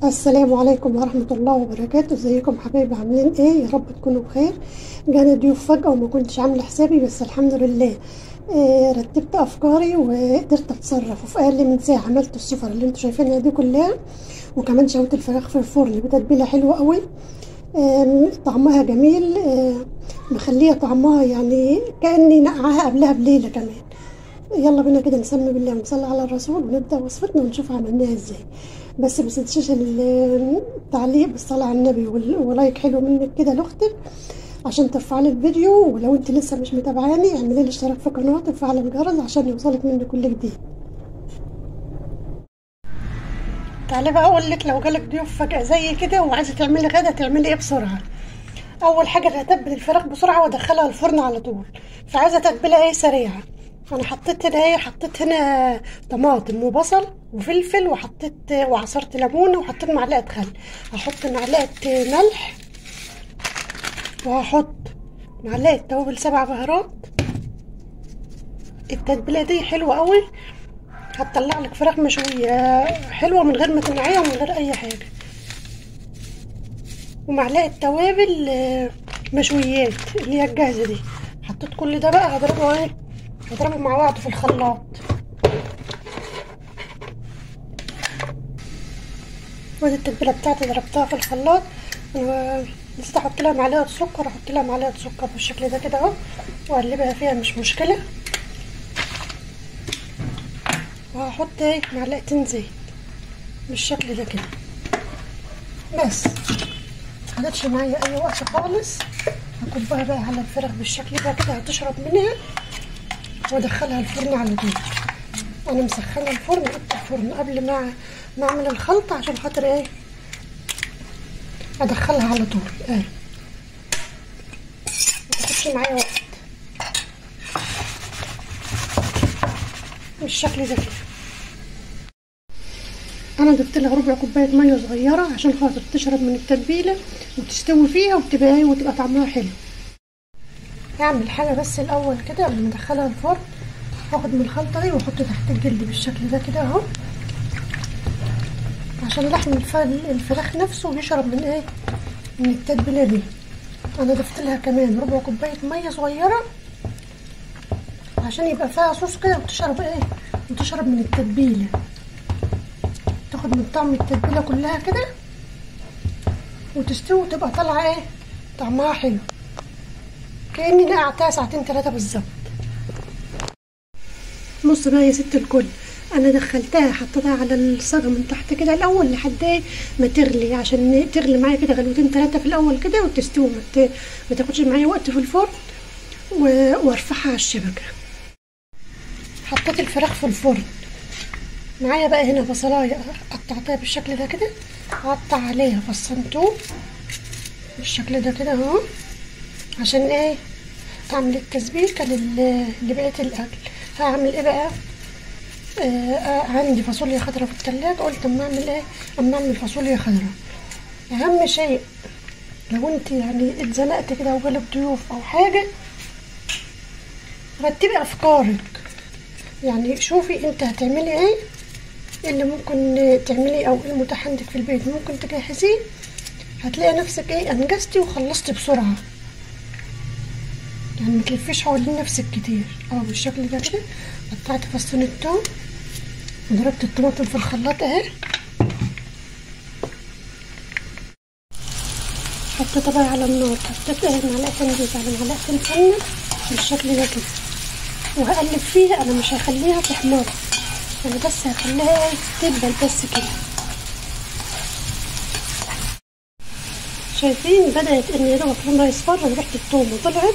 السلام عليكم ورحمة الله وبركاته. ازيكم حبايبي؟ عاملين ايه؟ يا رب تكونوا بخير. جانا ضيوف فجأة وما كنتش عاملة حسابي، بس الحمد لله رتبت افكاري وقدرت اتصرف، وفي اقل من ساعة عملت السفرة اللي انتوا شايفينها دي كلها، وكمان شويت الفراخ في الفرن بتتبيلة حلوة قوي. طعمها جميل، مخليه طعمها يعني كأني نقعها قبلها بليلة كمان. يلا بينا كده نسمي بالله ونصلي على الرسول ونبدأ وصفتنا ونشوف عملناها ازاي. بس ما تنسيش التعليق بالصلاة على النبي ولايك حلو منك كده لاختك عشان ترفع لي الفيديو. ولو انت لسه مش متابعاني اعملي لي اشتراك في القناة وفعل الجرس عشان يوصلك مني كل جديد. تعالي بقى اقول لك، لو جالك ضيوف فجأة زي كده وعايزة تعملي غدا تعملي ايه بسرعة. اول حاجة انا هتبل الفراخ بسرعة وادخلها الفرن على طول، فعايزة تتبيلة ايه سريعة. انا حطيت هنا طماطم وبصل وفلفل، وحطيت وعصرت ليمونه وحطيت معلقه خل. هحط معلقه ملح، وهحط معلقه توابل 7 بهارات. التتبيله دي حلوه قوي، هتطلع لك فراخ مشويه حلوه من غير ما تنقعيها ومن غير اي حاجه. ومعلقه توابل مشويات اللي هي الجاهزه دي. حطيت كل ده بقى هضربه مع بعض في الخلاط. ودي التتبيله بتاعتي ضربتها في الخلاط. نسيت احط لها معلقه سكر، احط لها معلقه سكر بالشكل ده كده اهو، واقلبها فيها مش مشكله. وهحط معلقتين زيت بالشكل ده كده بس. مخدتش معايا اي وقت خالص. هكبها بقى على الفراخ بالشكل ده كده، هتشرب منها وادخلها الفرن على طول. انا مسخنه الفرن، قلت الفرن قبل ما اعمل الخلطه عشان خاطر ادخلها على طول. متاخدش معايا وقت بالشكل ده كده. انا ضفت لها ربع كوبايه ميه صغيره عشان خاطر تشرب من التتبيله وتستوي فيها وتبقى طعمها حلو. هعمل حاجه بس الاول كده قبل ما ادخلها الفرن. هاخد من الخلطه دي واحط تحت الجلد بالشكل ده كده اهو، عشان لحم الفراخ نفسه يشرب من التتبيله دي. انا ضفت لها كمان ربع كوبايه ميه صغيره عشان يبقى فيها صوص كده وتشرب من التتبيله، تاخد من طعم التتبيله كلها كده وتستوي وتبقى طالعه طعمها حلو، كاني نقعتها ساعتين 3 بالظبط. نص بقى يا ست الكل، انا دخلتها حطيتها على الصاجه من تحت كده الاول لحد ما تغلي، عشان تغلي معايا كده غلوتين 3 في الاول كده وتستوي، ما تاخدش معايا وقت في الفرن. وارفعها على الشبكه. حطيت الفراخ في الفرن معايا بقى. هنا بصلايه قطعتها بالشكل ده كده، هقطع عليها فصين توم بالشكل ده كده اهو، عشان اعمل التسبيكه لبقيه الاكل. هعمل ايه بقى؟ عندي فاصوليا خضراء في التلاجة، قلت اما اعمل فاصوليا خضراء. اهم شيء لو انت يعني اتزنقت كده وجالك ضيوف او حاجه، رتبي افكارك. يعني شوفي انت هتعملي ايه اللي ممكن تعملي، او ايه المتاح عندك في البيت ممكن تجهزيه. هتلاقي نفسك انجزتي وخلصتي بسرعه، يعني متلفيش حوالين نفسك كتير. بالشكل ده كده. قطعت فصين الثوم وضربت الطماطم في الخلاط اهي. حطيتها بقى على النار، حطيت معلقتين زيت على معلقتين سمنه بالشكل ده كده، وهقلب فيها. انا مش هخليها تحمر، انا بس هخليها تدبل بس كده. شايفين بدأت ان يدوب لونها يصفر وريحه الثوم وطلعت.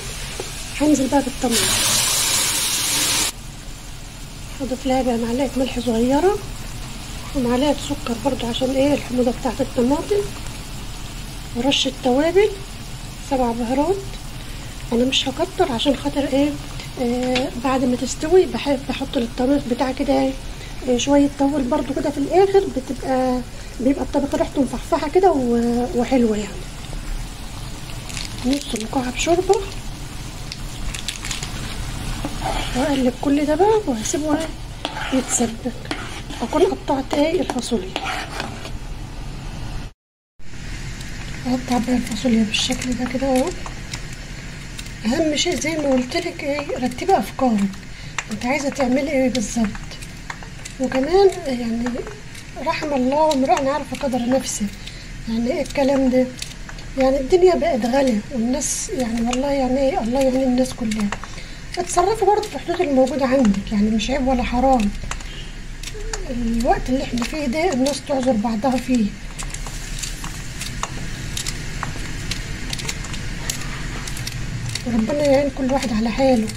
هنزل بقى بالطماطم، هضيف لها بقى معلقه ملح صغيره ومعلقه سكر برضو عشان الحموضه بتاعت الطماطم، ورشه توابل 7 بهارات. انا مش هكتر عشان خاطر بعد ما تستوي بحب احط للطبيخ بتاع كده شويه توابل برضو كده في الاخر، بيبقى الطبيخ ريحته مفحفحه كده وحلوه يعني. نص مكعب شوربه، واقلب كل ده بقى وهسيبه يتسبك. اكون قطعت الفاصوليا هقطع بقى الفاصوليا بالشكل ده كده اهو. اهم شيء زي ما قلت لك ايه، رتبي افكارك، انت عايزه تعملي ايه بالظبط. وكمان يعني رحم الله امرأ عارفه قدر نفسه، يعني ايه الكلام ده؟ يعني الدنيا بقت غاليه والناس يعني والله يعني ايه، الله يعين الناس كلها. اتصرفي برضه في الحدود الموجوده عندك، يعني مش عيب ولا حرام. الوقت اللي احنا فيه ده الناس تعذر بعضها فيه. وربنا يعين كل واحد على حاله.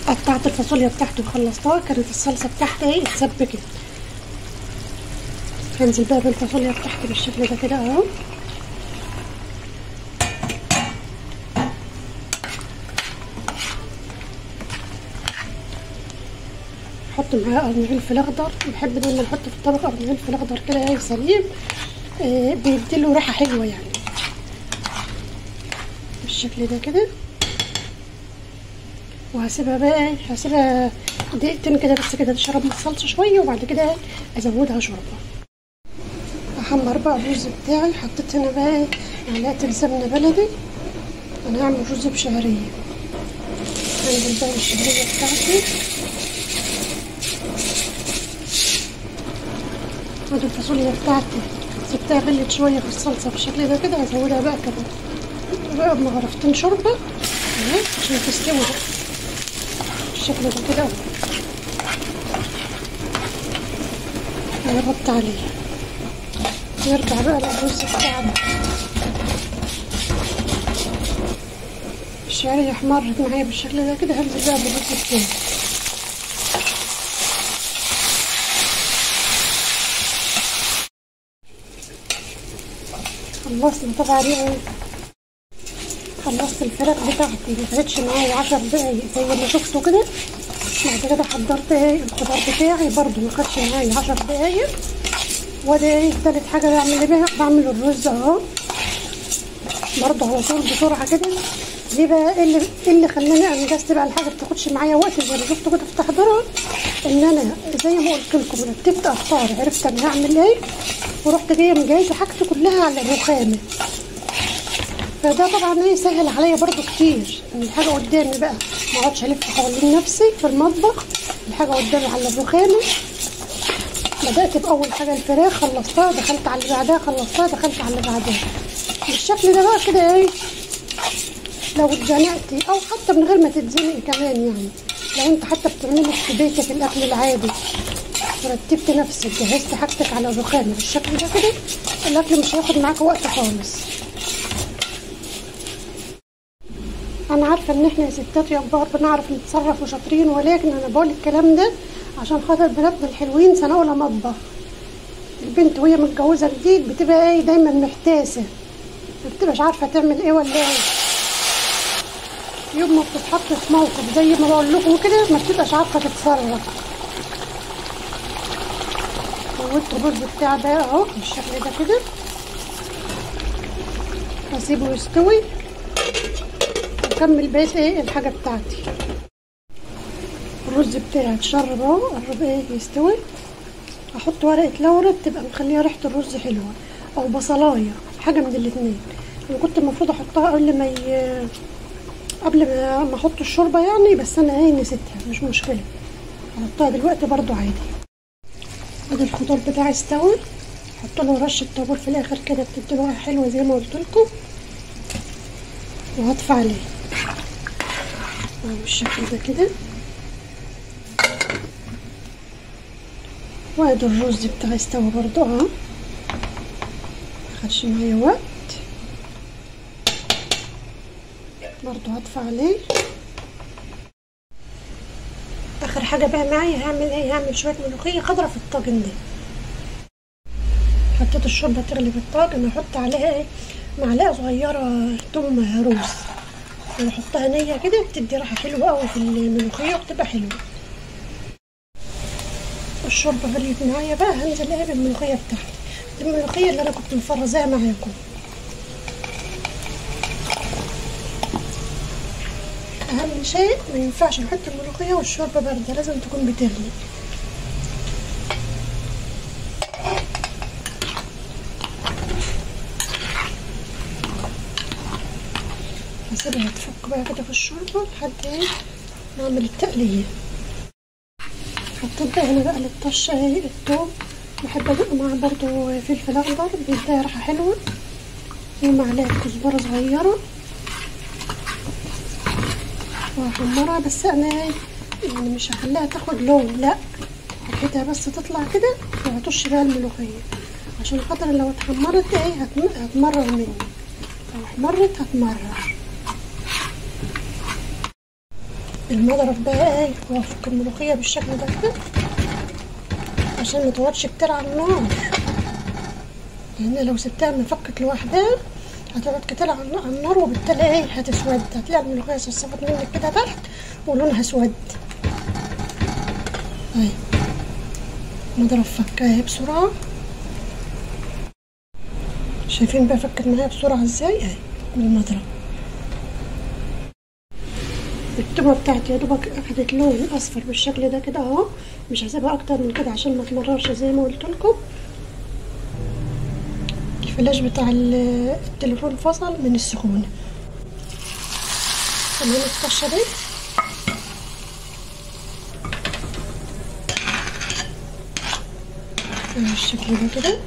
قطعت الفاصوليا بتاعتي وخلصتها، كانت الصلصه بتاعتي ايه اتسبكت. هنزل بقى بالفاصوليا بتاعتي بالشكل ده كده اهو. احط معاها قرن فلفل اخضر، بحب دايما احط في الطبق قرن فلفل اخضر كده ايه سليم، بيديله ريحه حلوه يعني. بالشكل ده كده. وهسيبها بقى هسيبها دقيقتين كده بس كده تشرب من الصلصه شويه، وبعد كده ازودها شوربه. احمر بقى الرز بتاعي، حطيت هنا بقى معلقه سمنه بلدي، انا هعمل رز بشعريه. هنزل بقى الشعريه بتاعتي، ودي الفاصوليا بتاعتي سبتها غلت شويه في الصلصه بالشكل ده كده. هزودها بقى كمان بقى بمغرفتين شوربه عشان تستوي بقى بالشكل ده كده. هنغطي عليه، يرجع بقى للرز بتاعنا. الشعرية احمرت معايا بالشكل ده كده، هنزل بقى بالرز بتاعي. خلصنا طبعا ايه، خلصت الفراخ بتاعتي، مخدتش معايا 10 دقايق زي ما شفتوا كده. بعد كده حضرت ايه الخضار بتاعي برضو، مخدش معايا 10 دقايق. وده ايه تالت حاجه بعمل بيها، بعمل الرز اهو برضو على طول بسرعه كده. دي بقى ايه اللي خلاني انجزت بقى الحاجه بتاخدش معايا وقت زي ما شفتوا كده في تحضيرها، ان انا زي ما قلت لكم رتبت افكاري، عرفت انا هعمل ايه، ورحت جايه مجهزه حاجتي كلها على الرخامه. فده طبعا ايه سهل عليا برضو كتير، ان الحاجه قدامي بقى ما اقعدش الف حوالين نفسي في المطبخ، الحاجه قدامي على الرخامه. بدات باول حاجه الفراخ، خلصتها دخلت على اللي بعدها، خلصتها دخلت على اللي بعدها. بالشكل ده بقى كده ايه، لو اتزنقتي او حتى من غير ما تتزنقي كمان، يعني لو انت حتى بتعملي في بيتك الاكل العادي ورتبت نفسك جهزت حاجتك على الرخامه بالشكل ده كده، الاكل مش هياخد معاك وقت خالص. انا عارفه ان احنا يا ستات يا كبار بنعرف نتصرف وشاطرين، ولكن انا بقول الكلام ده عشان خاطر بناتنا الحلوين سنه اولى مطبخ. البنت وهي متجوزه جديد بتبقى ايه دايما محتاسه، ما بتبقاش عارفه تعمل ايه ولا ايه. يوم ما بتتحط في موقف زي ما بقول لكم كده ما بتبقاش عارفه تتصرف. سويت الرز بتاعي ده اهو بالشكل ده كده، هسيبه يستوي واكمل بقيت ايه الحاجه بتاعتي. الرز بتاعي اتشرب اهو، قرب ايه يستوي. احط ورقه لورا بتبقى مخليه ريحه الرز حلوه، او بصلايه، حاجه من الاتنين. انا كنت المفروض احطها قبل ما احط الشوربه يعني، بس انا ايه نسيتها، مش مشكله، احطها دلوقتي برضو عادي. ادي الخضار بتاعي استوى، احط له رشه توابل في الاخر كده بتدي له حلوه زي ما قلت لكم، وهطفي عليه بالشكل ده كده. وادي الرز بتاعي استوى برضو اهو، مخدش معايا وقت، برضو هطفي عليه. اخر حاجه بقى معايا هعمل ايه، هعمل شويه ملوخيه خضرا في الطاجن ده. حطيت الشوربه تغلي في الطاجن، احط عليها ايه معلقه صغيره توم مهروس، ونحطها نيه كده بتدي ريحه حلوه قوي في الملوخيه وبتبقى حلوه. الشوربه غليت معايا بقى، هنزل ايه بالملوخيه بتاعتي، دي الملوخيه اللي انا كنت مفرزاها معاكم. اهم شيء ما ينفعش نحط الملوخيه والشوربه بارده، لازم تكون بتغلي. هسيبها تفك بقى كده في الشوربه لحد ايه نعمل التقليه. حطيت بقى هنا بقى للطشه ايه الثوم، بحب ادق معاه برضو فلفل اخضر بيديها ريحه حلوه، ومعلقه كزبره صغيره وهحمرها. بس انا يعني مش هخليها تاخد لون، لا حطيتها بس تطلع كده وهطش بقى الملوخيه، عشان خاطر لو اتحمرت ايه هتمرر مني، لو احمرت هتمرر. المضرب بقى ايه وافك الملوخيه بالشكل ده كده عشان ما تقعدش كتير على النار، لان لو سبتها ما فكت لوحدها هتقعد كتير على النار، وبالتالي ايه هتسود، هتلاقي الملوخيه صفصفت منك كده تحت ولونها اسود. اهي مضرب فكها بسرعه، شايفين بقى فكت معايا بسرعه ازاي اهي بالمضرب. التومه بتاعتي يا دوبك اخدت لون اصفر بالشكل ده كده اهو، مش هسيبها اكتر من كده عشان ما تمررش زي ما قلت لكم. الفلاش بتاع التليفون فصل من السخونه. خلينا الطشه دي بالشكل ده كده،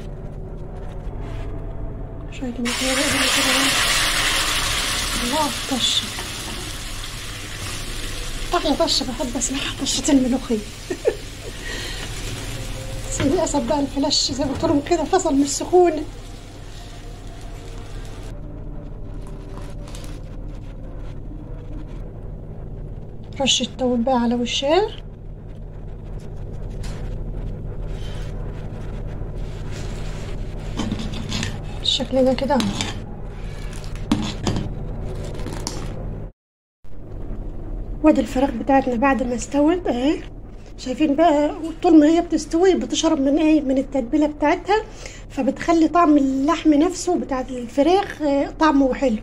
شويه ملوخيه بقى كده. الله الطشه، احلى طشه بحب اسمعها طشه الملوخيه. بس للاسف بقى الفلاش زي ما قلت لهم كده فصل من السخونه. رشه توم بقى على وشها، بالشكل ده كده اهو. وادي الفراخ بتاعتنا بعد ما استوت اهي، شايفين بقى طول ما هي بتستوي بتشرب من ايه من التتبيله بتاعتها، فبتخلي طعم اللحم نفسه بتاع الفراخ طعمه حلو.